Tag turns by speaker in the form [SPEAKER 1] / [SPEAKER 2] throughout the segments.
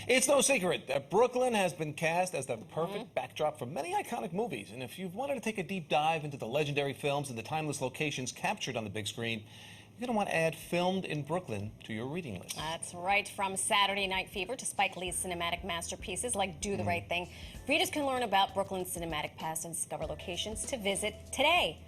[SPEAKER 1] It's no secret that Brooklyn has been cast as the perfect backdrop for many iconic movies. And if you've wanted to take a deep dive into the legendary films and the timeless locations captured on the big screen, you're going to want to add Filmed in Brooklyn to your reading list.
[SPEAKER 2] That's right. From Saturday Night Fever to Spike Lee's cinematic masterpieces like Do the Right Thing, readers can learn about Brooklyn's cinematic past and discover locations to visit today,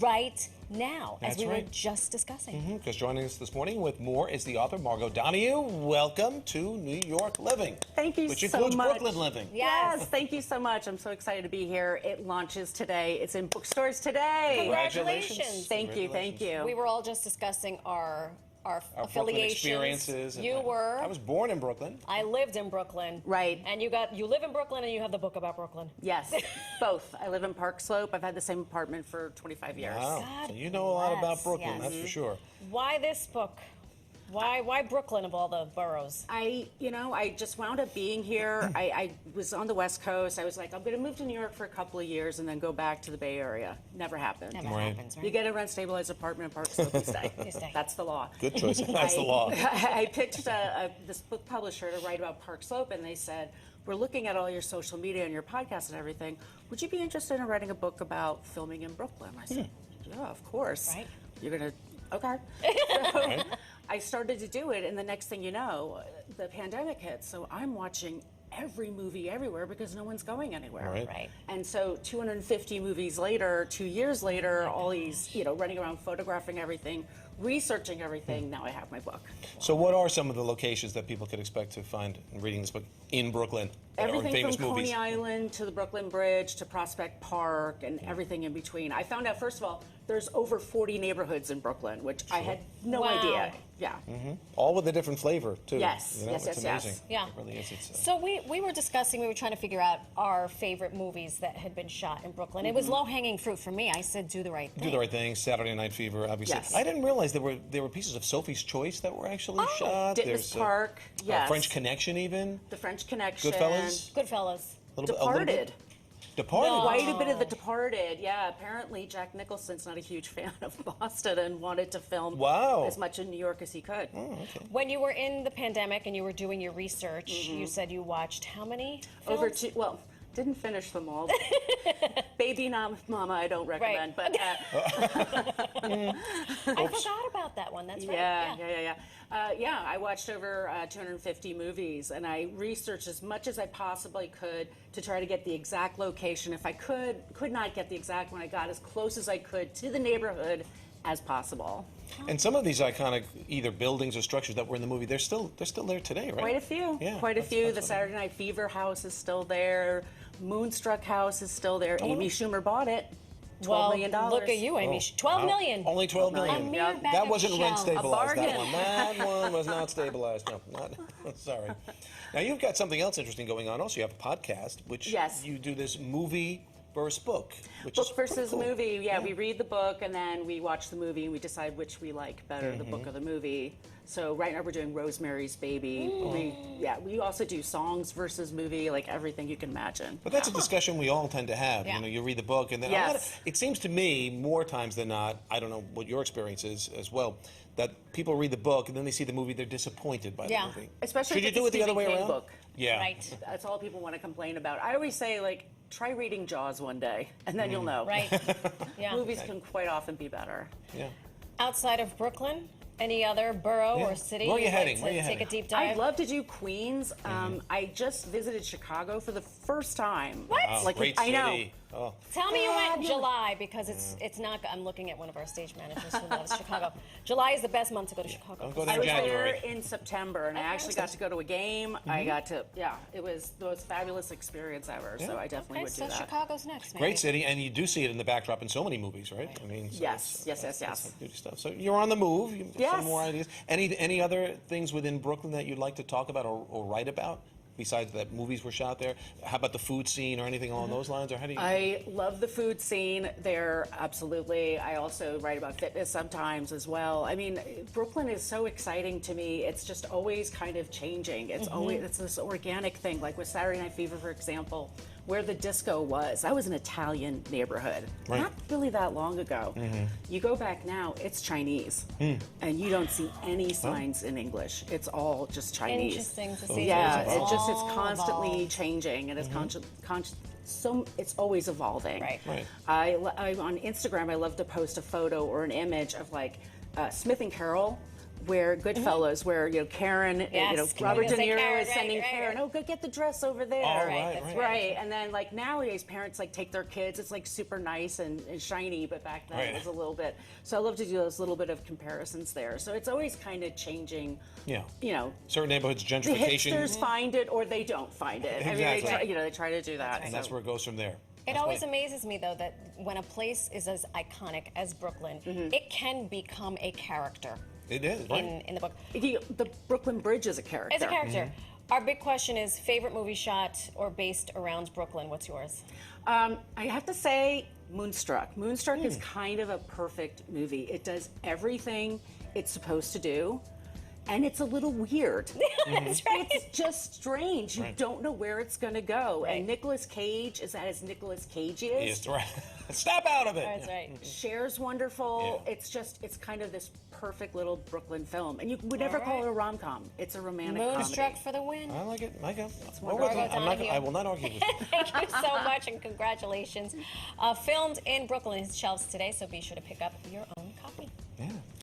[SPEAKER 2] right now, as we were just discussing.
[SPEAKER 1] Because joining us this morning with more is the author Margot Donahue. Welcome to New York Living.
[SPEAKER 3] Thank you
[SPEAKER 1] which
[SPEAKER 3] so
[SPEAKER 1] includes
[SPEAKER 3] much.
[SPEAKER 1] Brooklyn Living.
[SPEAKER 3] Yes, thank you so much. I'm so excited to be here. It launches today. It's in bookstores today.
[SPEAKER 2] Congratulations.
[SPEAKER 3] Thank you, thank you.
[SPEAKER 2] We were all just discussing our affiliations.
[SPEAKER 1] Experiences.
[SPEAKER 2] You were.
[SPEAKER 1] I was born in Brooklyn.
[SPEAKER 2] I lived in Brooklyn.
[SPEAKER 3] Right.
[SPEAKER 2] And you live in Brooklyn and you have the book about Brooklyn.
[SPEAKER 3] Yes, both. I live in Park Slope. I've had the same apartment for 25 years.
[SPEAKER 1] Wow.
[SPEAKER 2] God
[SPEAKER 1] So you know a lot about
[SPEAKER 2] bless.
[SPEAKER 1] Brooklyn,
[SPEAKER 2] Yes.
[SPEAKER 1] that's for sure.
[SPEAKER 2] Why this book? Why Brooklyn of all the boroughs?
[SPEAKER 3] I just wound up being here. I was on the West Coast. I was like, I'm going to move to New York for a couple of years and then go back to the Bay Area. Never happened.
[SPEAKER 2] Never
[SPEAKER 1] Right.
[SPEAKER 2] happens, right?
[SPEAKER 3] You get a rent-stabilized apartment in Park Slope, you stay.
[SPEAKER 2] You stay.
[SPEAKER 3] That's the law.
[SPEAKER 1] Good choice. That's the law.
[SPEAKER 3] I pitched this book publisher to write about Park Slope, and they said, we're looking at all your social media and your podcast and everything. Would you be interested in writing a book about filming in Brooklyn? I said, yeah, of course.
[SPEAKER 2] Right.
[SPEAKER 3] You're going to, okay. So I started to do it, and the next thing you know, the pandemic hit. So I'm watching every movie everywhere because no one's going anywhere.
[SPEAKER 1] Right.
[SPEAKER 3] And so 250 movies later, 2 years later, all these, running around photographing everything, researching everything, now I have my book.
[SPEAKER 1] So what are some of the locations that people could expect to find in reading this book in Brooklyn? That are
[SPEAKER 3] Everything
[SPEAKER 1] famous
[SPEAKER 3] from
[SPEAKER 1] movies?
[SPEAKER 3] Coney Island to the Brooklyn Bridge to Prospect Park and everything in between. I found out, first of all, there's over 40 neighborhoods in Brooklyn, which I had no
[SPEAKER 2] Wow.
[SPEAKER 3] idea. Yeah.
[SPEAKER 1] All with a different flavor, too.
[SPEAKER 3] Yes, yes,
[SPEAKER 1] it's
[SPEAKER 3] yes,
[SPEAKER 1] amazing.
[SPEAKER 2] Yeah.
[SPEAKER 1] It really is. It's,
[SPEAKER 2] So we were discussing, we were trying to figure out our favorite movies that had been shot in Brooklyn. It was low-hanging fruit for me. I said Do the Right Thing.
[SPEAKER 1] Do the Right Thing, Saturday Night Fever, obviously.
[SPEAKER 3] Yes.
[SPEAKER 1] I didn't realize there were pieces of Sophie's Choice that were actually shot.
[SPEAKER 3] Ditmas Park, yes.
[SPEAKER 1] French Connection, even.
[SPEAKER 3] The French Connection.
[SPEAKER 1] Goodfellas.
[SPEAKER 2] Goodfellas.
[SPEAKER 1] A little
[SPEAKER 3] Departed.
[SPEAKER 1] bit. Departed.
[SPEAKER 3] Quite a bit of The Departed, yeah. Apparently, Jack Nicholson's not a huge fan of Boston and wanted to film as much in New York as he could.
[SPEAKER 1] Oh, okay.
[SPEAKER 2] When you were in the pandemic and you were doing your research, you said you watched how many films?
[SPEAKER 3] Over two, well, didn't finish them all. Baby Mama, I don't recommend, but
[SPEAKER 2] I forgot about that one. That's right.
[SPEAKER 3] yeah. I watched over 250 movies, and I researched as much as I possibly could to try to get the exact location. If I could not get the exact one, I got as close as I could to the neighborhood as possible.
[SPEAKER 1] And some of these iconic either buildings or structures that were in the movie, they're still there today, right?
[SPEAKER 3] Quite a few.
[SPEAKER 1] Yeah,
[SPEAKER 3] Quite a few. The
[SPEAKER 1] that's
[SPEAKER 3] Saturday Night Fever house is still there. Moonstruck house is still there. Amy Schumer bought it. $12 million.
[SPEAKER 2] Look at you, Amy. 12 million.
[SPEAKER 1] Only 12 million.
[SPEAKER 2] A mere bag
[SPEAKER 1] That
[SPEAKER 2] of
[SPEAKER 1] wasn't rent
[SPEAKER 2] shell.
[SPEAKER 1] stabilized, that
[SPEAKER 3] bargain.
[SPEAKER 1] one. That one was not stabilized. No, not. Sorry. Now, you've got something else interesting going on. Also, you have a podcast, which you do this movie versus book. Which is
[SPEAKER 3] Book versus
[SPEAKER 1] pretty cool.
[SPEAKER 3] movie. Yeah, we read the book and then we watch the movie and we decide which we like better, the book or the movie. So right now we're doing Rosemary's Baby. We also do songs versus movie, like everything you can imagine.
[SPEAKER 1] But that's a discussion we all tend to have.
[SPEAKER 2] Yeah.
[SPEAKER 1] You read the book, and then it seems to me more times than not, I don't know what your experience is as well, that people read the book and then they see the movie, they're disappointed by the movie.
[SPEAKER 3] Especially
[SPEAKER 1] Should you
[SPEAKER 3] if
[SPEAKER 1] do it
[SPEAKER 3] it's a
[SPEAKER 1] the other
[SPEAKER 3] Stephen
[SPEAKER 1] way
[SPEAKER 3] King
[SPEAKER 1] around?
[SPEAKER 3] book.
[SPEAKER 1] Yeah.
[SPEAKER 2] Right.
[SPEAKER 3] That's all people want to complain about. I always say, try reading Jaws one day, and then you'll know.
[SPEAKER 2] Right. Yeah.
[SPEAKER 3] Movies can quite often be better.
[SPEAKER 1] Yeah.
[SPEAKER 2] Outside of Brooklyn, any other borough or city
[SPEAKER 1] Where are you
[SPEAKER 2] you'd
[SPEAKER 1] heading?
[SPEAKER 2] like
[SPEAKER 1] Where are
[SPEAKER 2] to
[SPEAKER 1] you
[SPEAKER 2] take
[SPEAKER 1] heading?
[SPEAKER 2] a deep dive?
[SPEAKER 3] I'd love to do Queens. I just visited Chicago for the first time.
[SPEAKER 2] What?
[SPEAKER 1] Wow, great
[SPEAKER 3] I know.
[SPEAKER 1] city. Oh.
[SPEAKER 2] Tell me you went July, because it's not. I'm looking at one of our stage managers who loves Chicago. July is the best month to go to Chicago.
[SPEAKER 1] I'll go to
[SPEAKER 3] I was
[SPEAKER 1] January.
[SPEAKER 3] there in September, and I actually got to go to a game. I got to, it was the most fabulous experience ever. So I definitely
[SPEAKER 2] Okay,
[SPEAKER 3] would do
[SPEAKER 2] so
[SPEAKER 3] that.
[SPEAKER 2] Chicago's next. Maybe.
[SPEAKER 1] Great city, and you do see it in the backdrop in so many movies, right? I mean, so
[SPEAKER 3] Yes.
[SPEAKER 1] that's good stuff. So you're on the move. You have some more ideas. Any other things within Brooklyn that you'd like to talk about or write about? Besides that, movies were shot there. How about the food scene or anything along those lines? Or how do you?
[SPEAKER 3] I love the food scene there, absolutely. I also write about fitness sometimes as well. I mean, Brooklyn is so exciting to me. It's just always kind of changing. It's always this organic thing. Like with Saturday Night Fever, for example, where the disco was. That was an Italian neighborhood,
[SPEAKER 1] Right.
[SPEAKER 3] not really that long ago. You go back now, it's Chinese, and you don't see any signs in English. It's all just Chinese.
[SPEAKER 2] Interesting to see.
[SPEAKER 3] Yeah,
[SPEAKER 2] It's
[SPEAKER 3] it's
[SPEAKER 2] all
[SPEAKER 3] constantly
[SPEAKER 2] evolved.
[SPEAKER 3] changing, and it's so it's always evolving.
[SPEAKER 2] Right.
[SPEAKER 1] Right.
[SPEAKER 3] I on Instagram, I love to post a photo or an image of like Smith and Carol, where Goodfellas, where Karen,
[SPEAKER 2] Yes,
[SPEAKER 3] Robert
[SPEAKER 2] I was
[SPEAKER 3] De
[SPEAKER 2] gonna say
[SPEAKER 3] Niro
[SPEAKER 2] Karen,
[SPEAKER 3] is
[SPEAKER 2] right,
[SPEAKER 3] sending
[SPEAKER 2] right.
[SPEAKER 3] Karen, oh, go get the dress over there.
[SPEAKER 1] Oh,
[SPEAKER 2] right,
[SPEAKER 1] right,
[SPEAKER 2] that's
[SPEAKER 1] right.
[SPEAKER 3] And then like nowadays, parents like take their kids. It's like super nice and shiny, but back then
[SPEAKER 1] Right.
[SPEAKER 3] it was a little bit. So I love to do those little bit of comparisons there. So it's always kind of changing.
[SPEAKER 1] Yeah.
[SPEAKER 3] You
[SPEAKER 1] Certain neighborhoods,
[SPEAKER 3] the
[SPEAKER 1] gentrification.
[SPEAKER 3] histers find it or they don't find it. I mean,
[SPEAKER 1] Exactly.
[SPEAKER 3] they try to do that.
[SPEAKER 1] And that's where it goes from there.
[SPEAKER 2] It
[SPEAKER 1] That's
[SPEAKER 2] always
[SPEAKER 1] why-
[SPEAKER 2] amazes me, though, that when a place is as iconic as Brooklyn, it can become a character
[SPEAKER 1] It is, right?
[SPEAKER 2] in the book.
[SPEAKER 3] The Brooklyn Bridge is a character.
[SPEAKER 2] As a character, our big question is favorite movie shot or based around Brooklyn. What's yours?
[SPEAKER 3] I have to say Moonstruck. Moonstruck is kind of a perfect movie. It does everything it's supposed to do, and it's a little weird.
[SPEAKER 2] That's right.
[SPEAKER 3] It's just strange. You
[SPEAKER 1] Right.
[SPEAKER 3] don't know where it's going to go.
[SPEAKER 2] Right.
[SPEAKER 3] And Nicolas Cage is as Nicolas Cage is.
[SPEAKER 1] Yes, right. Snap out of it.
[SPEAKER 2] That's right.
[SPEAKER 3] Cher's wonderful.
[SPEAKER 1] Yeah.
[SPEAKER 3] It's kind of this perfect little Brooklyn film. And you would never call it a rom-com. It's a romantic
[SPEAKER 2] Moonstruck
[SPEAKER 3] comedy.
[SPEAKER 2] for the win.
[SPEAKER 1] I like it.
[SPEAKER 3] wonderful.
[SPEAKER 1] I will not argue with you.
[SPEAKER 2] Thank you so much and congratulations. Filmed in Brooklyn shelves today, so be sure to pick up your own copy.
[SPEAKER 1] Yeah.